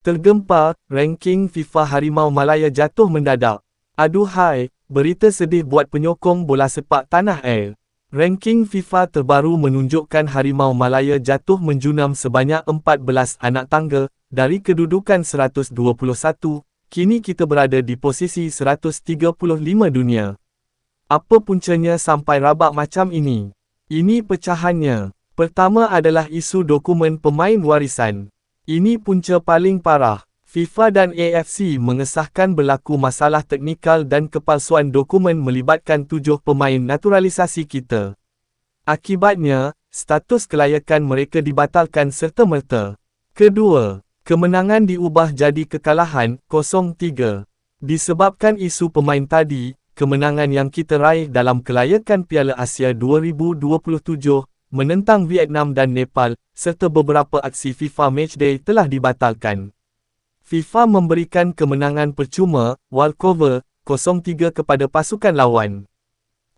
Tergempar, ranking FIFA Harimau Malaya jatuh mendadak. Aduhai, berita sedih buat penyokong bola sepak tanah air. Ranking FIFA terbaru menunjukkan Harimau Malaya jatuh menjunam sebanyak 14 anak tangga, dari kedudukan 121, kini kita berada di posisi 135 dunia. Apa puncanya sampai rabak macam ini? Ini pecahannya. Pertama adalah isu dokumen pemain warisan. Ini punca paling parah. FIFA dan AFC mengesahkan berlaku masalah teknikal dan kepalsuan dokumen melibatkan 7 pemain naturalisasi kita. Akibatnya, status kelayakan mereka dibatalkan serta-merta. Kedua, kemenangan diubah jadi kekalahan 0-3. Disebabkan isu pemain tadi, kemenangan yang kita raih dalam kelayakan Piala Asia 2027, menentang Vietnam dan Nepal, serta beberapa aksi FIFA Matchday telah dibatalkan. FIFA memberikan kemenangan percuma, walkover, 0-3 kepada pasukan lawan.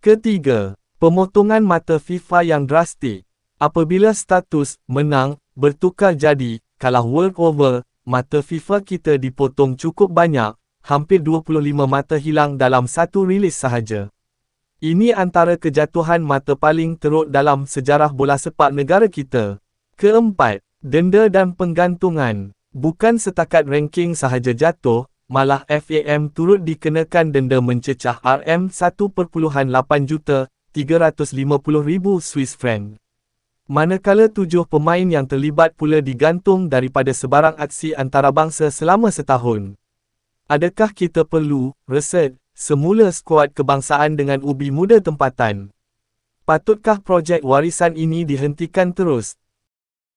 Ketiga, pemotongan mata FIFA yang drastik. Apabila status menang bertukar jadi kalah world over, mata FIFA kita dipotong cukup banyak, hampir 25 mata hilang dalam satu rilis sahaja. Ini antara kejatuhan mata paling teruk dalam sejarah bola sepak negara kita. Keempat, denda dan penggantungan. Bukan setakat ranking sahaja jatuh, malah FAM turut dikenakan denda mencecah RM1.8 juta, 350,000 Swiss franc. Manakala 7 pemain yang terlibat pula digantung daripada sebarang aksi antarabangsa selama setahun. Adakah kita perlu reset semula skuad kebangsaan dengan ubi muda tempatan? Patutkah projek warisan ini dihentikan terus?